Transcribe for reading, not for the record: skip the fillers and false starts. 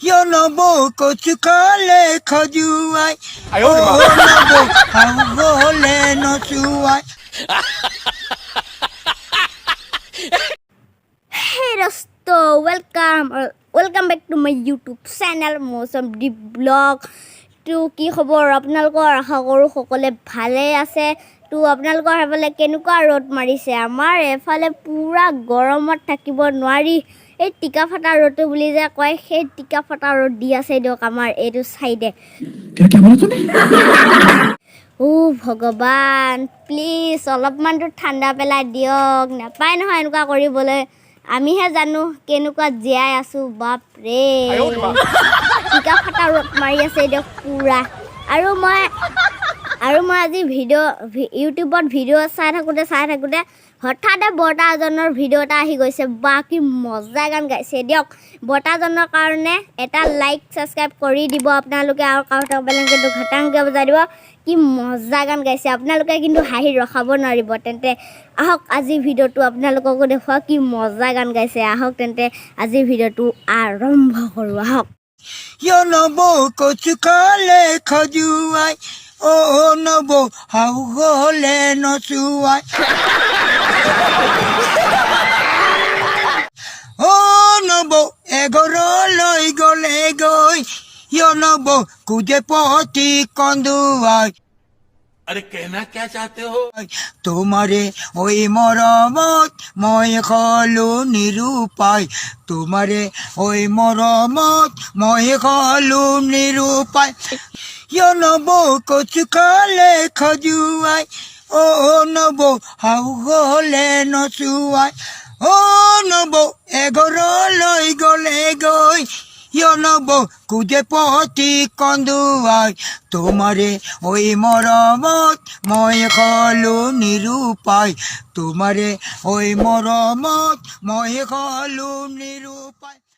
নবৌ কচু খালে খজুৱাই নবৌ শাহু হলে নচুৱাই Hey Dosto, welcome back to my YouTube channel Mousam the blog. To কি খবৰ আপোনালোকৰ আশা কৰো সকলে ভালে আছে তো আপোনালোকৰ হেফালে কেনেকুৱা ৰ'দ মাৰিছে আমাৰ এফালে পুৰা গৰমত থাকিব নোৱাৰি এই টিকা ফটা ৰ'দ বুলি যে কয় সেই টিকা ফটা ৰ'দ দি আছে দিয়ক আমাৰ এইটো সাইডে ও ভগৱান প্লিজ অলপমানটো ঠাণ্ডা পেলাই দিয়ক নাপায় নহয় এনেকুৱা কৰিবলৈ আমিহে জানো কেনেকুৱা জীয়াই আছো বাপ ৰে টিকা ফটা ৰ'দ মাৰি আছে দিয়ক পুৰা আৰু মই আজি ইউটিউবত ভিডিঅ' চাই থাকোঁতে হঠাতে বৰ্তাজনৰ ভিডিঅ' এটা আহি গৈছে বাকি মজা গান গাইছে দিয়ক বৰ্তাজনৰ কাৰণে এটা লাইক সাবস্ক্ৰাইব কৰি দিব আপোনালোকে আৰু কাউটা বেলেংকেটো ঘটাংকে বজাই দিব কি মজা গান গাইছে আপোনালোকে কিন্তু হাঁহি ৰখাব নোৱাৰিব তেন্তে আহক আজি ভিডিঅ'টো আপোনালোককো দেখুৱা কি মজা গান গাইছে আহক তেন্তে আজি ভিডিঅ'টো আৰম্ভ কৰো আহক নবৌ কচু খালে খজুৱাই নবৌ শাহু হলে নচুৱাই নবৌ এঘৰলৈ গলে গৈ নবৌ কুজে পতি কন্দুৱাই अरे कहना क्या चाहते हो তোমাৰে ওই মৰমত মই খলো নিৰূপায় তোমাৰে ওই মৰমত মই খলো নিৰূপায় নবৌ কচু খালে খজুৱাই নবৌ শাহু হলে নচুৱাই নবৌ এঘৰলৈ গলে গৈ নবৌ কুজে পতি কন্দুৱাই তোমাৰে ওই মৰমত মই খলো নিৰূপায় তোমাৰে ওই মৰমত মই খলো নিৰূপায়